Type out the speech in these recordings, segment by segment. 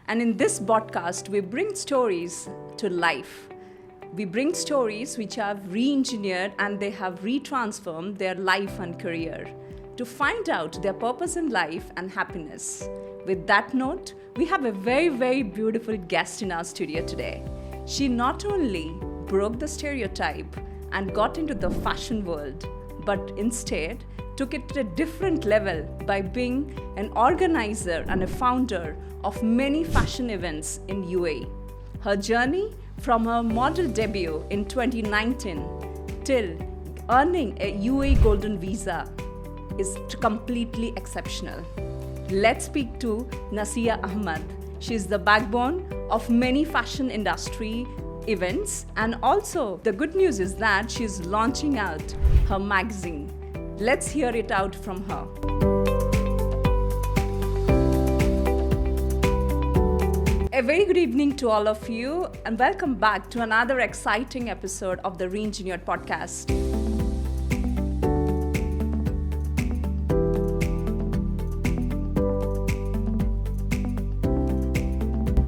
And in this podcast, we bring stories to life. We bring stories which have re-engineered and they have retransformed their life and career to find out their purpose in life and happiness. With that note, we have a very, very beautiful guest in our studio today. She not only broke the stereotype and got into the fashion world, but instead took it to a different level by being an organizer and a founder of many fashion events in UAE. Her journey from her model debut in 2019 till earning a UAE Golden Visa is completely exceptional. Let's speak to Nasia Ahmad. She's the backbone of many fashion industry events, and also the good news is that she's launching out her magazine. Let's hear it out from her. A very good evening to all of you, and welcome back to another exciting episode of the Re-Engineered podcast.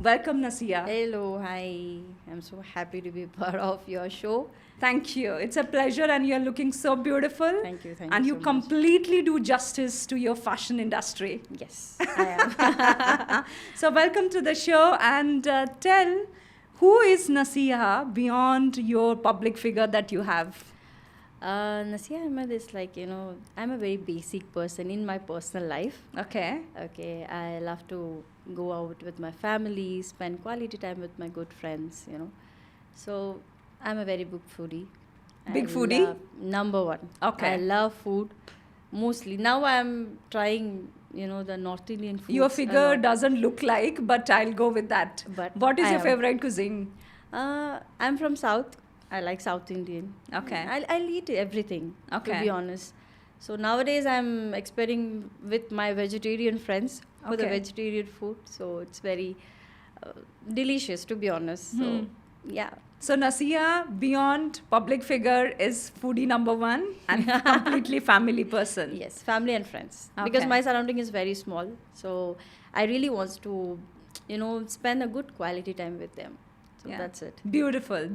Welcome, Nasia. Hello, hi. I'm so happy to be part of your show. Thank you. It's a pleasure, and you're looking so beautiful. Thank you. And you so much. completely do justice to your fashion industry. Yes, I am. So, welcome to the show, and tell who is Nasia beyond your public figure that you have. Nasia Ahmed is I'm a very basic person in my personal life. Okay. Okay, I love to go out with my family, spend quality time with my good friends, So, I'm a very big foodie. Big I foodie? love- number one. Okay. I love food mostly. Now I'm trying, the North Indian food. Your figure doesn't look like, but I'll go with that. But What is I your am. favorite cuisine? I'm from South. I like South Indian. Okay. I'll eat everything, Okay. to be honest. So nowadays I'm experimenting with my vegetarian friends for the Okay. vegetarian food. So it's very delicious, to be honest. So yeah. So Nasia, beyond public figure, is foodie number one and completely family person. Yes, family and friends. Because Okay. my surrounding is very small. So I really want to, spend a good quality time with them. So Yeah. that's it. Beautiful.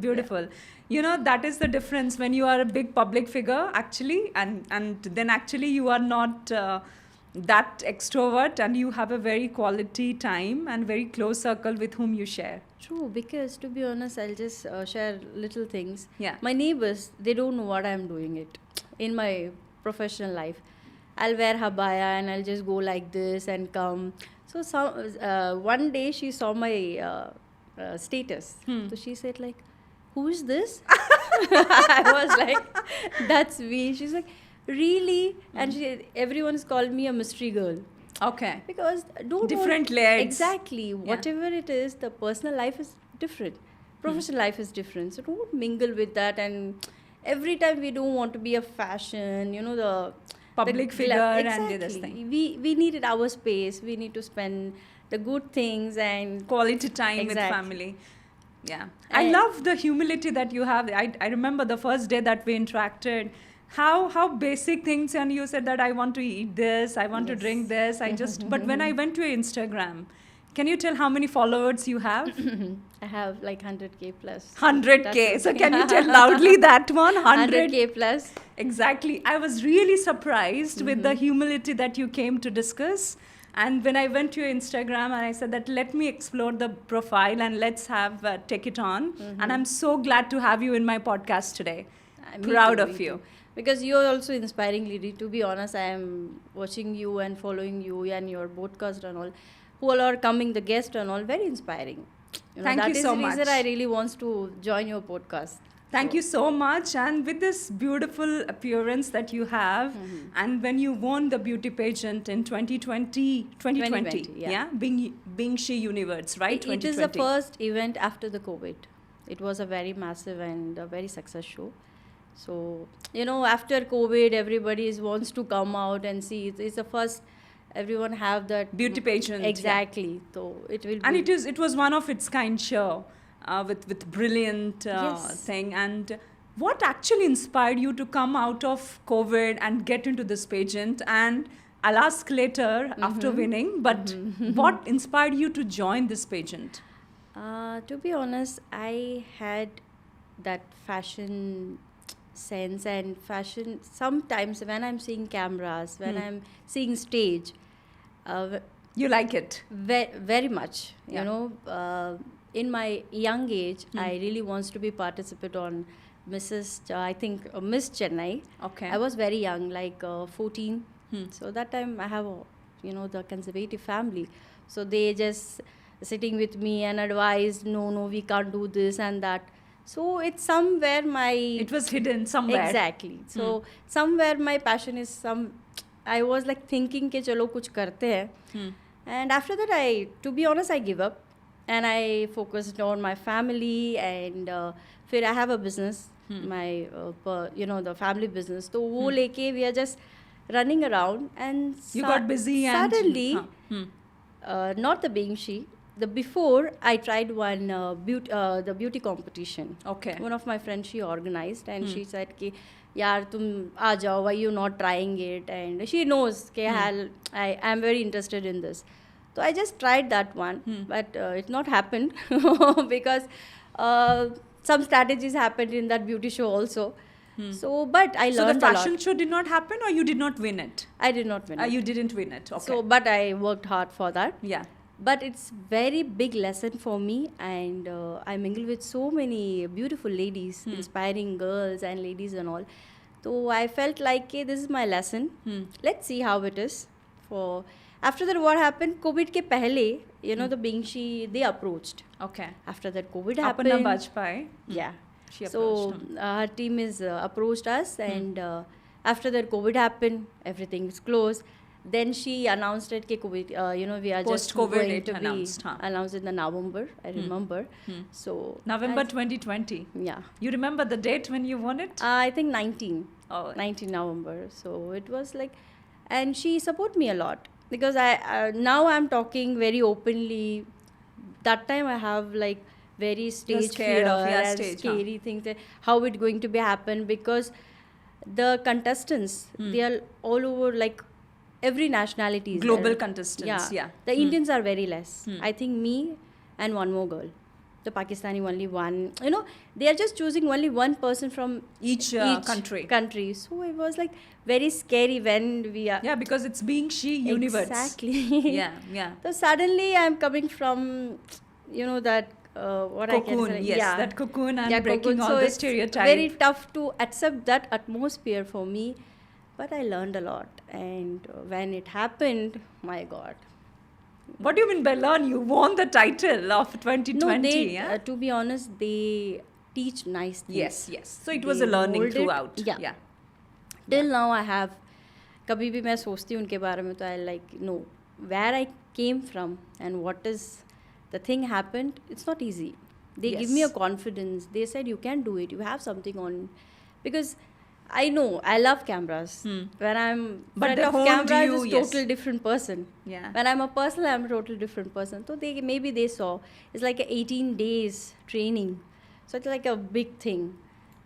That is the difference when you are a big public figure, actually, and then actually you are not that extrovert, and you have a very quality time and very close circle with whom you share. True, because to be honest, I'll just share little things. Yeah. My neighbors, they don't know what I'm doing it in my professional life. I'll wear habaya and I'll just go like this and come. So one day she saw my status. So she said like, who is this? I was like, that's me. She's like, really? And everyone's called me a mystery girl. Okay. Because Different layers. Exactly. Whatever it is, the personal life is different. Professional life is different. So don't mingle with that. And every time we don't want to be a fashion, the Public the figure and exactly. this thing. We needed our space. We need to spend the good things and Quality time with Exactly. family. Yeah. I love the humility that you have. I remember the first day that we interacted, how basic things, and you said that I want to eat this, I want to Yes. drink this. But when I went to your Instagram, can you tell how many followers you have? I have like 100K plus. 100K. So can you tell loudly that one? 100K plus. Exactly. I was really surprised with the humility that you came to discuss. And when I went to your Instagram and I said that let me explore the profile and let's take it on. And I'm so glad to have you in my podcast today. Me Proud too, of me you. too. Because you're also inspiring, lady. To be honest, I am watching you and following you and your podcast and all. Who all are coming, the guests and all, very inspiring. Thank that you is so the reason much. I really want to join your podcast. Thank you so much. And with this beautiful appearance that you have, and when you won the beauty pageant in 2020, yeah. Being She Universe, right? It is the first event after the COVID. It was a very massive and a very success show. So, after COVID, everybody wants to come out and see. It's the first, everyone have that. Beauty pageant. yeah. Exactly. So, it will And be. it was one of its kind show with brilliant Yes. thing. And what actually inspired you to come out of COVID and get into this pageant? And I'll ask later after winning, but what inspired you to join this pageant? To be honest, I had that fashion sense and fashion. Sometimes when I'm seeing cameras, when I'm seeing stage, uh, You like it? very much. Yeah. You know, in my young age, I really wants to be participant on I think Miss Chennai. Okay. I was very young, like 14. So that time I have, the conservative family. So they just sitting with me and advised, no, we can't do this and that. So it's somewhere my... It was hidden somewhere. Exactly. So somewhere my passion is I was like thinking कि चलो कुछ करते हैं. And after that, to be honest, I give up. And I focused on my family and फिर I have a business, my, the family business. तो वो लेके we are just running around and You got busy and... suddenly, not the being she, the before I tried one the beauty competition. Okay. One of my friends, she organized and she said कि यार तुम आ जाओ, why you not trying it, and she knows कि I am very interested in this. So I just tried that one, but it not happened because some strategies happened in that beauty show also. So, but I So learned the a lot. fashion show did not happen, or you did not win it? I did not win it. You didn't win it. Okay. So, but I worked hard for that. Yeah. But it's very big lesson for me, and I mingle with so many beautiful ladies, inspiring girls and ladies and all. So I felt like, hey, this is my lesson. Let's see how it is. After that, what happened? COVID ke pehle, the Bingshi, they approached. Okay. After that, COVID happened. Aparna Bajpai. Yeah. She So approached her team is approached us, and after that, COVID happened. Everything is closed. Then she announced it कि COVID, we are just Post-COVID going it to announced, be huh? announced in the November. I remember. So November 2020. yeah, You remember the date when you won it? I think 19 Oh. 19 November. So it was like, and she supported me a lot because I now I'm talking very openly. That time I have like very stage scared fear of, yeah, and stage, huh? scary things that how it going to be happen, because the contestants they are all over, like every nationality is Global there. contestants, yeah. The Indians are very less. I think me and one more girl. The Pakistani only one. They are just choosing only one person from Each country. So it was like very scary when we are... Yeah, because it's being she universe. Exactly. Yeah. So suddenly I'm coming from, that what I can Cocoon, say. yes, Yeah. that cocoon and breaking cocoon. all So the it's stereotype. very tough to accept that atmosphere for me. But I learned a lot. And when it happened, my God. What do you mean by learn? You won the title of 2020, No, they, yeah? to be honest, they teach nice things. Yes. So it was a They learning mold it. throughout. Yeah. Till now I have, कभी भी मैं सोचती हूँ उनके बारे में तो I like know where I came from and what is the thing happened. It's not easy. They give me a Yes. confidence. They said you can do it. You have something on, because I know I love cameras. When I'm But front they of honed camera, you, I'm a yes. total different person. Yeah. When I'm a person, I'm a total different person. So maybe they saw it's like a 18 days training. So it's like a big thing.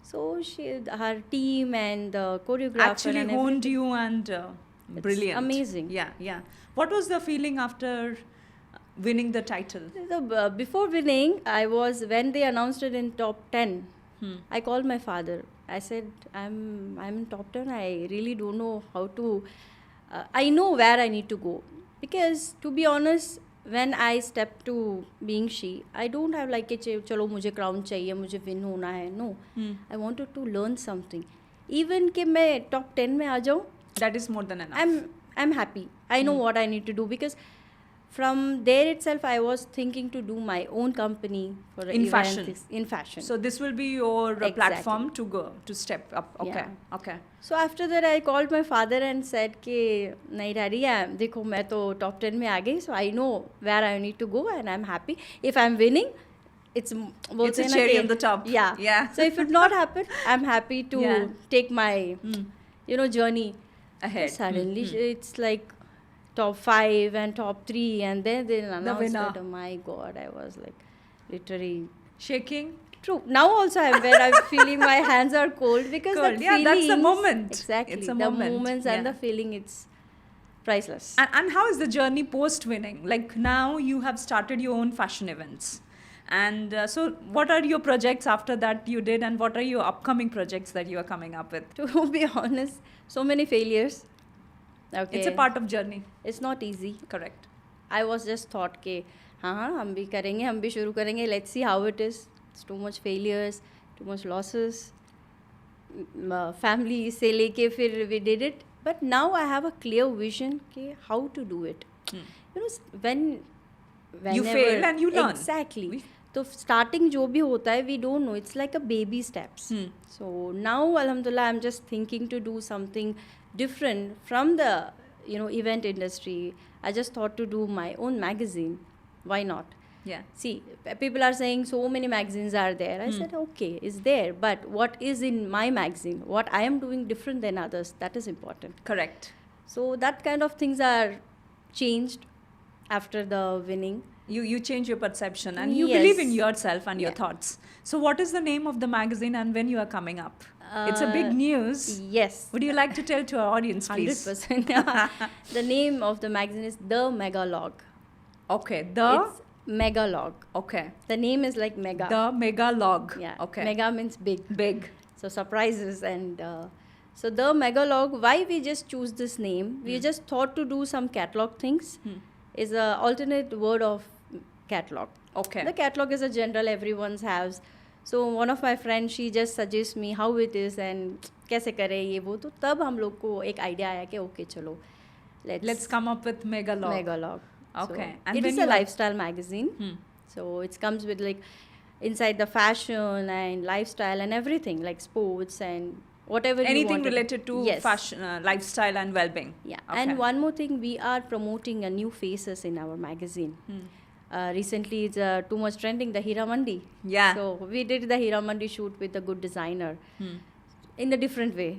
So her team and the choreographer Actually and honed you and brilliant. amazing. Yeah. What was the feeling after winning the title? So, before winning, when they announced it in top 10, I called my father. I said, I'm in top 10. I really don't know how to, I know where I need to go. Because to be honest, when I stepped to being she, I don't have like, chalo mujhe crown chahiye, mujhe win hona hai. No, I wanted to learn something. Even कि मैं top 10 में आ जाऊँ, That is more than enough. I'm happy. I know what I need to do, because from there itself I was thinking to do my own company for In fashion. In fashion. So this will be your Exactly. platform to go, to step up. Okay. Yeah. Okay. So after that I called my father and said कि नहीं daddy, देखो मैं तो top 10 में आ गई, so I know where I need to go and I'm happy. If I'm winning, it's It's a cherry on the top. Yeah. So if it not happen, I'm happy to Yeah. take my journey Ahead. Suddenly it's like top 5 and top 3, and then they announced winner. that. Oh my God, I was like literally... Shaking. True. Now also I'm feeling my hands are cold, because Cold. that Yeah, that's the feelings- moment. Exactly. It's a the moment. moments and Yeah. the feeling, it's priceless. And how is the journey post winning? Like now you have started your own fashion events. And so what are your projects after that you did, and what are your upcoming projects that you are coming up with? To be honest, so many failures. Okay. It's a part of journey. It's not easy. Correct. I was just thought कि हाँ हम भी करेंगे, हम भी शुरू करेंगे, let's see how it is. It's too much failures, too much losses. Family से लेके फिर we did it. But now I have a clear vision कि how to do it. You know, whenever You fail and you learn. Exactly. तो starting जो भी होता है, we don't know. It's like a baby steps. So now, alhamdulillah, I'm just thinking to do something different from the event industry. I just thought to do my own magazine. Why not? Yeah. See, people are saying so many magazines are there. I said, okay, it's there. But what is in my magazine? What I am doing different than others, that is important. Correct. So that kind of things are changed after the winning. You change your perception and you Yes. believe in yourself and your Yeah. thoughts. So what is the name of the magazine and when you are coming up? It's a big news. Yes. Would you like to tell to our audience, please? 100%. The name of the magazine is The Megalog. Okay. The It's Megalog. okay. The name is like mega. The Mega Log. Yeah. Okay. Mega means big. Big. So surprises and so the Megalog. Why we just choose this name? We just thought to do some catalog things. Is a alternate word of catalog. Okay. The catalog is a general everyone's has. So one of my friends, she just suggests me how it is and कैसे करें ये वो, तो तब हम लोग को एक idea आया कि okay चलो Let's come up with Mega Log. Megalog. Okay. So And it when is you a are- lifestyle magazine. So it comes with like inside the fashion and lifestyle and everything, like sports and whatever you Anything want. related to Yes. fashion, lifestyle and well-being. Yeah. Okay. And one more thing, we are promoting a new faces in our magazine. Recently, it's too much trending, the Hira Mandi. Yeah. So we did the Hira Mandi shoot with a good designer in a different way,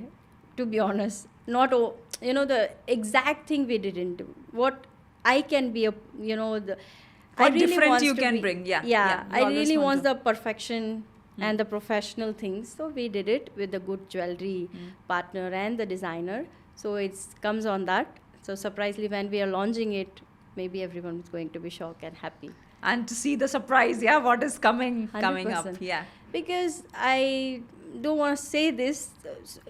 to be honest. Not, the exact thing we didn't do. What I can be, What different you can bring, yeah, Yeah, yeah. You I always really want want the perfection and the professional things. So we did it with the good jewelry partner and the designer. So it comes on that. So surprisingly, when we are launching it, maybe everyone is going to be shocked and happy. And to see the surprise, yeah, what is coming up. 100%. Yeah. Because I don't want to say this,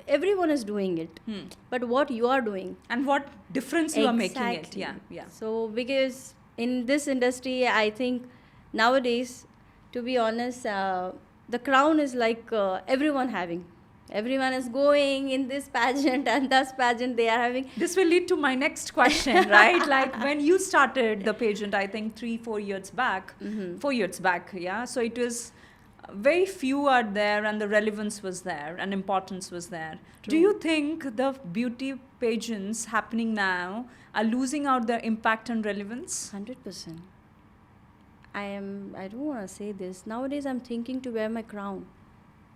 everyone is doing it. But what you are doing, And what difference you are making it. Exactly. Yeah. Yeah. So because in this industry, I think nowadays, to be honest, the crown is like everyone having. Everyone is going in this pageant and this pageant they are having. This will lead to my next question, right? Like when you started the pageant, I think 3-4 years back, 4 years back, yeah. So it was very few are there, and the relevance was there, and importance was there. Do you think the beauty pageants happening now are losing out their impact and relevance? 100%. I don't want to say this. Nowadays, I'm thinking to wear my crown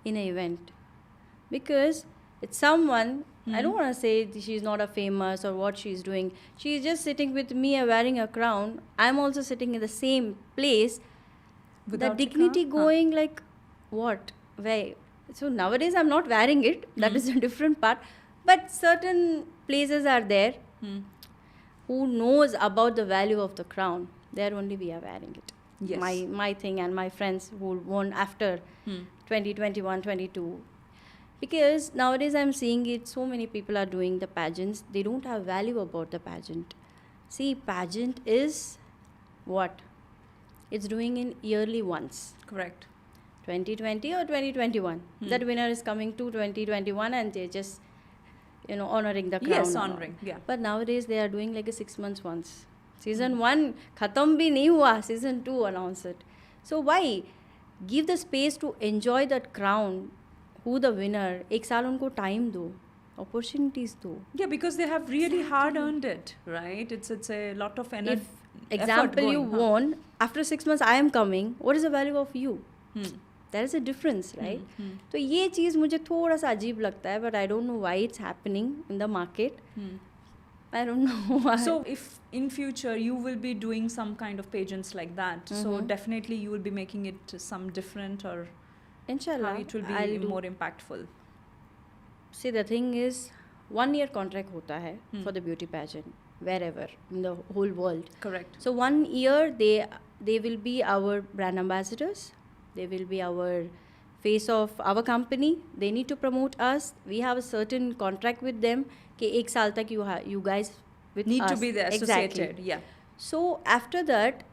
in an event. Because it's someone, I don't want to say she's not a famous or what she's doing. She's just sitting with me and wearing a crown. I'm also sitting in the same place. Without The a dignity crown? going like, what? Where? So nowadays I'm not wearing it. That is a different part. But certain places are there who knows about the value of the crown. There only we are wearing it. Yes. My thing and my friends who won after 2021, 22. Because nowadays I'm seeing it, so many people are doing the pageants. They don't have value about the pageant. See, pageant is what? It's doing in yearly once. Correct. 2020 or 2021. That winner is coming to 2021 and they're just, honoring the crown. Yes, and all. honoring. Yeah. But nowadays they are doing like a 6 months once. Season 1 khatam bhi nahi hua, season 2 announce it. So why give the space to enjoy that crown? Who the winner? एक साल उनको time दो, opportunities दो. Yeah, because they have really hard earned it, right? It's a lot of energy. If example you won, after 6 months I am coming, what is the value of you? There is a difference, right? तो ये चीज़ मुझे थोड़ा सा अजीब लगता है, but I don't know why it's happening in the market. I don't know why. So if in future you will be doing some kind of pageants like that, so definitely you will be making it some different, or Inshallah, how it will be I'll do. more impactful. See, the thing is, 1 year contract होता है for the beauty pageant. wherever in the whole world. Correct. So 1 year they will be our brand ambassadors. They will be our face of our company. They need to promote us. We have a certain contract with them कि 1 साल तक you guys with Need us. to be there, Exactly. associated. Yeah. So after that,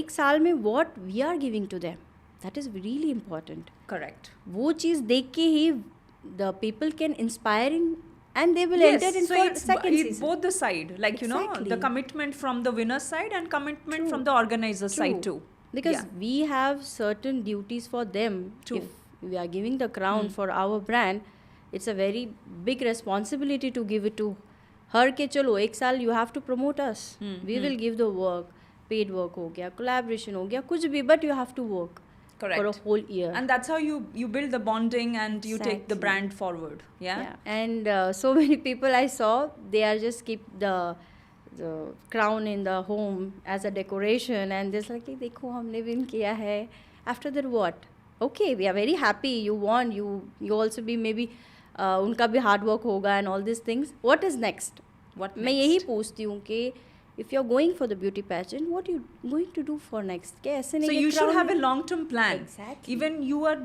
1 साल में what we are giving to them, that is really important. Correct. वो चीज़ देख के ही the people can inspiring and they will Yes, enter in so for it's second it's season. both the side, like you know, the Exactly. commitment from the winner's side and commitment True. from the organizer's side too. Because Yeah. we have certain duties for them. True. If we are giving the crown for our brand, it's a very big responsibility to give it to her के चलो 1 साल you have to promote us. We will give the work, paid work हो गया, collaboration हो गया, कुछ भी, but you have to work Correct. for a whole year. And that's how you build the bonding and you take the Exactly. brand forward. Yeah. And so many people I saw, they are just keep the crown in the home as a decoration and just like देखो हमने win किया है. After that what? Okay, we are very happy. You won. You also be maybe उनका भी hard work होगा and all these things. What is next? What मैं यही पूछती हूँ कि if you're going for the beauty pageant, what are you going to do for next? क्या ऐसे नहीं So कि you should crown have a में- long-term plan. Exactly. Even you are.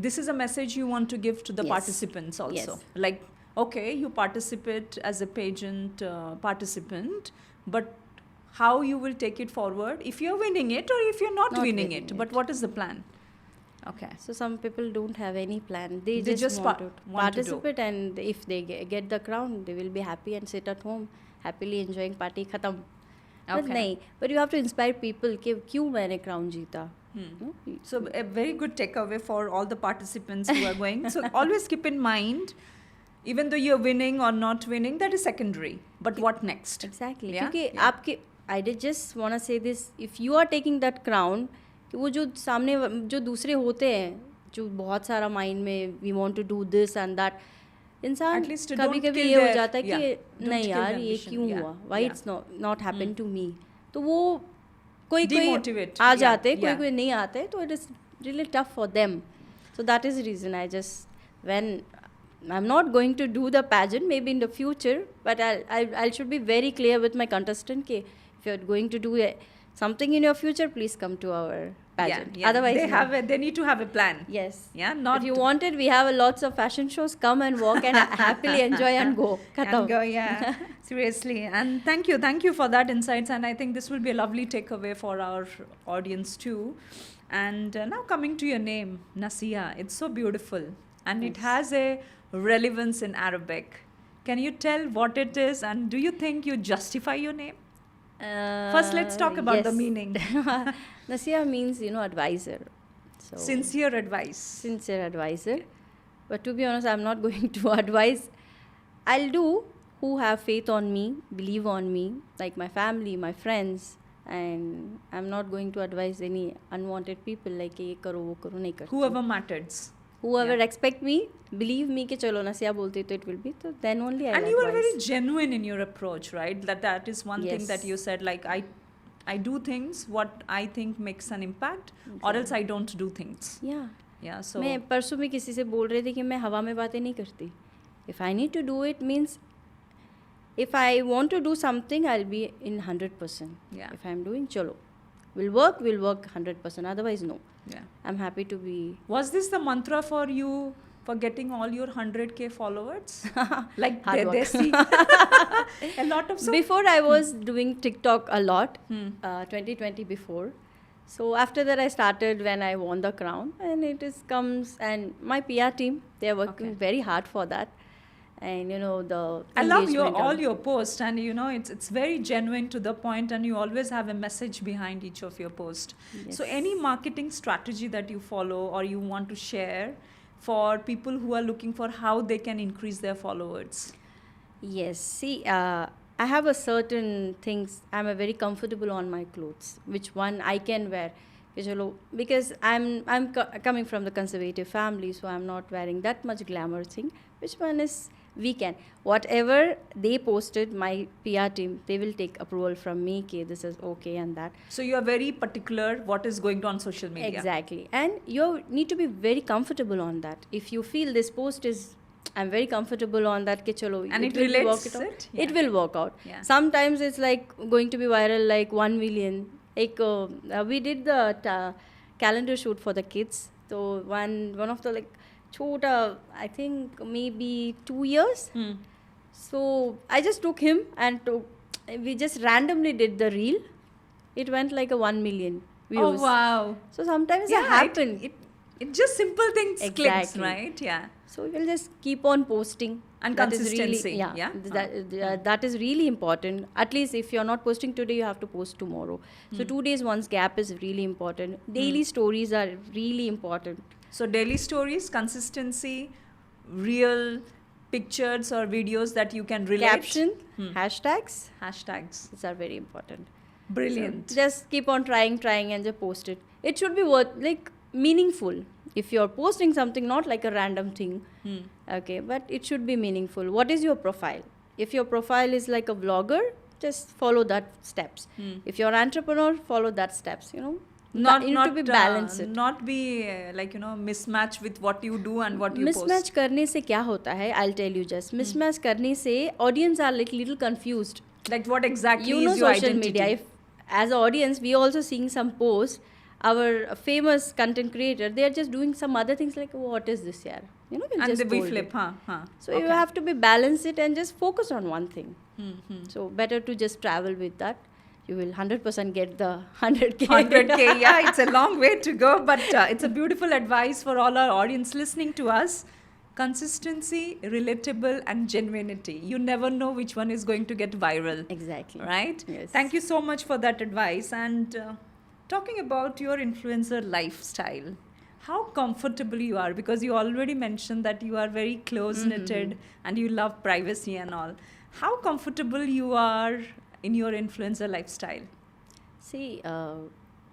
This is a message you want to give to the Yes. participants also. Yes. Like, okay, you participate as a pageant participant, but how you will take it forward if you're winning it or if you're not winning it. winning But what is the plan? Okay. So some people don't have any plan. They They just just want to want to do. participate, and if they get the crown, they will be happy and sit at home happily enjoying party. खत्म. But Okay. नहीं. But you have to inspire people कि क्यों मैंने crown जीता. No? So a very good takeaway for all the participants who are going. So always keep in mind, even though you're winning or not winning, that is secondary. But what next? Exactly. Yeah? क्योंकि Yeah. आपके I did just wanna say this. If you are taking that crown, कि वो जो सामने जो दूसरे होते हैं, जो बहुत सारा माइंड में we want to do this and that, इंसान At least कभी don't कभी kill ये हो their- जाता है कि yeah, don't नहीं kill यार their ये ambition. क्यों Yeah, हुआ, why yeah. it's not happened to me. तो वो कोई Demotivate. आ Yeah, जाते हैं, कोई yeah. कोई नहीं आते, तो it is really tough for them. So that is the reason I just, when I'm not going to do the pageant, maybe in the future, but I should be very clear with my contestant कि if you're going to do something in your future, please come to our pageant. Yeah. Otherwise, no. they need to have a plan. Yes. Yeah, not If you want it, we have lots of fashion shows. Come and walk and happily enjoy and go. and Khatam. go, yeah. Seriously. And thank you for that insights. And I think this will be a lovely takeaway for our audience too. And now coming to your name, Nasia, it's so beautiful. And it has a relevance in Arabic. Can you tell what it is? And do you think you justify your name? First, let's talk about the yes. meaning. Nasia means, advisor. So Sincere advice. sincere advisor. But to be honest, I'm not going to advise. I'll do who have faith on me, believe on me, like my family, my friends. And I'm not going to advise any unwanted people like ये करो वो करो नहीं करती. Whoever matters. Whoever expect me, believe me कि चलो नसिया बोलती तो it will be. So then only I'll And you were advise. very genuine in your approach, right? That is one thing that Yes. you said, like I do things what I think makes an impact, or else I don't do things. Yeah. Yeah. So मैं परसों भी किसी से बोल रही थी कि मैं हवा में बातें नहीं करती. If I need to do it means if I want to do something, I'll be in 100%. Yeah. If I'm doing, chalo. We'll work 100%. Otherwise, no. yeah. I'm happy to be. Was this the mantra for you for getting all your 100K followers? Like Hard they work. see a lot of Before I was doing TikTok a lot, Hmm. 2020 before. So after that I started when I won the crown, and it is comes, and my PR team, they are working Okay. very hard for that. And the I love engagement all of- your posts, and it's very genuine to the point, and you always have a message behind each of your posts. Yes. So any marketing strategy that you follow or you want to share for people who are looking for how they can increase their followers? Yes. See, I have a certain things. I'm a very comfortable on my clothes. Which one I can wear? Because I'm coming from the conservative family, so I'm not wearing that much glamour thing. Which one is we can? Whatever they posted, my PR team, they will take approval from me. Okay, this is okay and that. So you are very particular what is going on social media. Exactly. And you need to be very comfortable on that. If you feel this post is I'm very comfortable on that. Ke chalo, And it will be relates work out. it? It Yeah. will work out. Yeah. Sometimes it's like going to be viral like 1 million. Like we did the calendar shoot for the kids. So one of the like chota, I think maybe 2 years. So I just took him and we just randomly did the reel. It went like a 1 million views. Oh, wow. So sometimes Yeah, it happens. it just simple things clicks, Exactly. right? Yeah. So we'll just keep on posting. And That is consistency, really, yeah? that is really important. At least if you're not posting today, you have to post tomorrow. So 2 days once gap is really important. Daily stories are really important. So daily stories, consistency, real pictures or videos that you can relate. Caption, hashtags, Hashtags. these are very important. Brilliant. So just keep on trying and just post it. It should be meaningful. If you're posting something, not like a random thing, okay, but it should be meaningful. What is your profile? If your profile is like a vlogger, just follow that steps. If you're an entrepreneur, follow that steps. You need to be balanced. Not be mismatch with what you do and what you post. Mismatch करने से क्या होता है? I'll tell you just. Mismatch करने से audience are like little confused. Like what exactly You know is your social identity? media. If as an audience, we also seeing some posts. Our famous content creator, they are just doing some other things like, what is this here? We'll and just we hold flip, it. huh? So you have to be balance it and just focus on one thing. So better to just travel with that. You will 100% get the 100K. 100K, yeah, it's a long way to go, but it's a beautiful advice for all our audience listening to us. Consistency, relatable, and genuinity. You never know which one is going to get viral. Exactly. Right? Yes. Thank you so much for that advice. And talking about your influencer lifestyle, how comfortable you are, because you already mentioned that you are very close-knitted and you love privacy and all. How comfortable you are in your influencer lifestyle? See,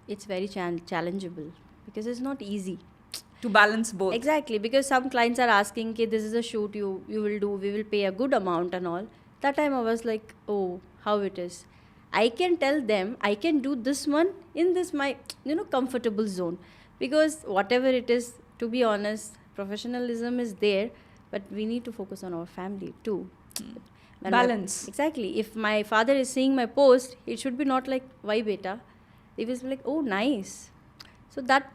it's very challengeable because it's not easy. To balance both. Exactly, because some clients are asking, okay, this is a shoot you will do, we will pay a good amount and all. That time I was like, oh, how it is. I can tell them, I can do this one in this my, comfortable zone. Because whatever it is, to be honest, professionalism is there, but we need to focus on our family too. When Balance. Exactly. If my father is seeing my post, it should be not like, why beta? It was like, oh, nice. So that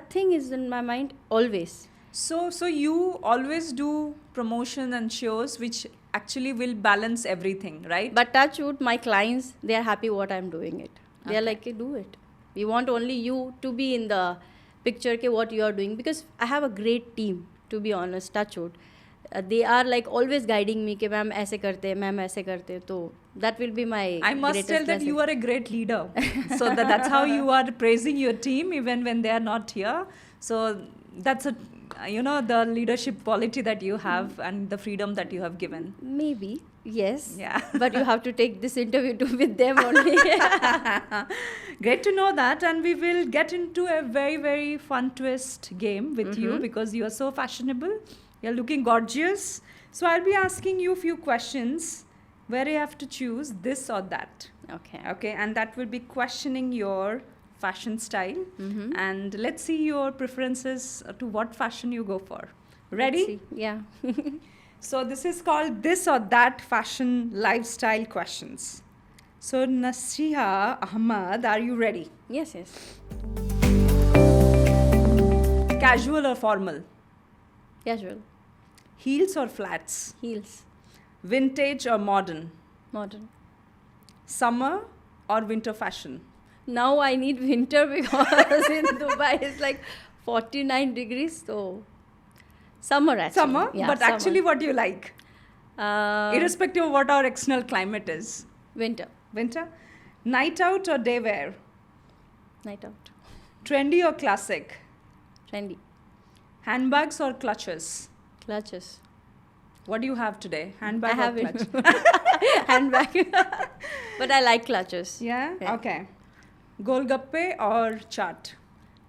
thing is in my mind always. So you always do promotion and shows which actually will balance everything, right? But touch wood, my clients, they are happy what I'm doing it. They are like, hey, do it. We want only you to be in the picture, ke what you are doing. Because I have a great team, to be honest, touch wood. They are like always guiding me, ke ma'am aise karte, ma'am aise karte. So that will be my I must greatest tell that blessing. you are a great leader. So that's how you are praising your team even when they are not here. So that's the leadership quality that you have and the freedom that you have given. Maybe, yes. Yeah. But you have to take this interview with them only. Great to know that, and we will get into a very, very fun twist game with you because you are so fashionable. You're looking gorgeous. So I'll be asking you a few questions where you have to choose this or that. Okay, and that will be questioning your fashion style. And let's see your preferences to what fashion you go for. Ready? Let's see. Yeah. So this is called this or that fashion lifestyle questions. So Nasiha Ahmad, are you ready? Yes. Casual or formal? Casual. Heels or flats? Heels. Vintage or modern? Modern. Summer or winter fashion? Now I need winter because in Dubai it's like 49 degrees. So summer actually. Summer? Yeah, but summer. actually what do you like? Irrespective of what our external climate is. Winter. Winter? Night out or day wear? Night out. Trendy or classic? Trendy. Handbags or clutches? Clutches. What do you have today? Handbag I or have clutch? it. Handbag. But I like clutches. Yeah? Yeah. Okay. Golgappe or chaat?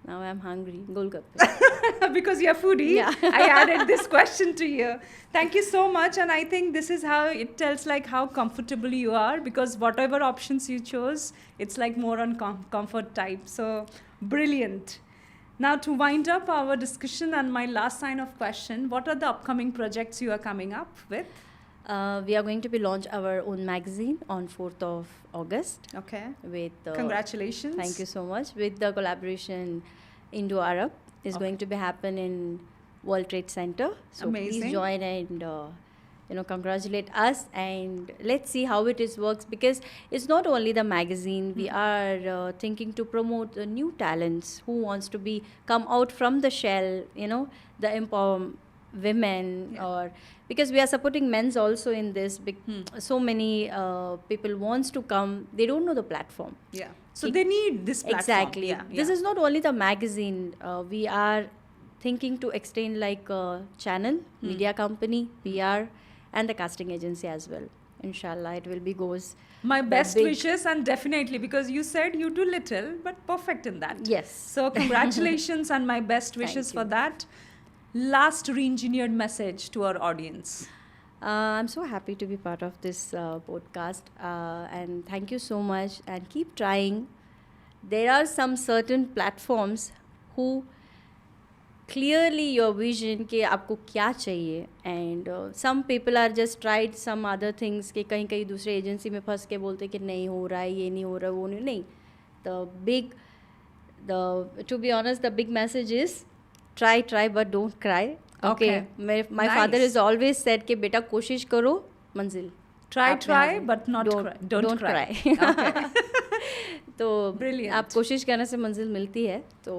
Now I'm hungry. Golgappe. Because you're foodie, Yeah. I added this question to you. Thank you so much. And I think this is how it tells like how comfortable you are, because whatever options you chose, it's like more on comfort type. So brilliant. Now, to wind up our discussion and my last line of question, what are the upcoming projects you are coming up with? We are going to be launch our own magazine on 4th of August Okay. with Congratulations. thank you so much. With the collaboration Indo-Arab is Okay. going to be happen in World Trade Center. So Amazing. please join and congratulate us, and let's see how it is works, because it's not only the magazine. We are thinking to promote the new talents who wants to be come out from the shell, the empower women, Yeah. or because we are supporting men's also in this. So many people wants to come, they don't know the platform. Yeah. So they need this platform. Exactly. Yeah. This is not only the magazine. We are thinking to extend like a channel, media company, PR, and the casting agency as well. Inshallah, it will be goes. My that best big. wishes, and definitely because you said you do little but perfect in that. Yes. So congratulations and my best Thank wishes for you. that. Last re-engineered message to our audience. I'm so happy to be part of this podcast, and thank you so much. And keep trying. There are some certain platforms who clearly your vision कि आपको क्या चाहिए, and some people are just tried some other things कि कहीं कहीं दूसरे agency में फंस के बोलते कि नहीं हो रहा है, ये नहीं हो रहा है, वो नहीं. To be honest, the big message is try but don't cry. Okay. My Nice. father has always said कि बेटा कोशिश करो, मंजिल Try, आप में आ जाए. but not cry. Don't cry. Okay. तो Brilliant. आप कोशिश करने से मंजिल मिलती है. तो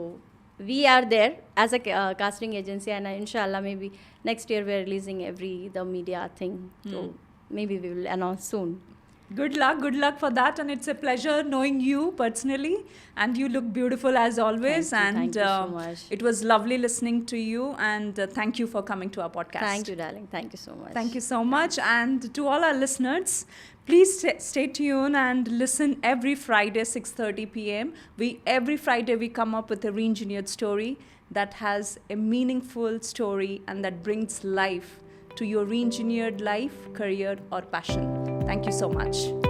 we are there as a casting agency, and inshallah maybe next year we are releasing the media thing. So maybe we will announce soon. Good luck for that, and it's a pleasure knowing you personally, and you look beautiful as always. Thank you so much. It was lovely listening to you, and thank you for coming to our podcast. Thank you, darling. Thank you so much. Thank you so much. And to all our listeners, please stay tuned and listen every Friday, 6:30 p.m. Every Friday we come up with a re-engineered story that has a meaningful story and that brings life to your re-engineered life, career, or passion. Thank you so much.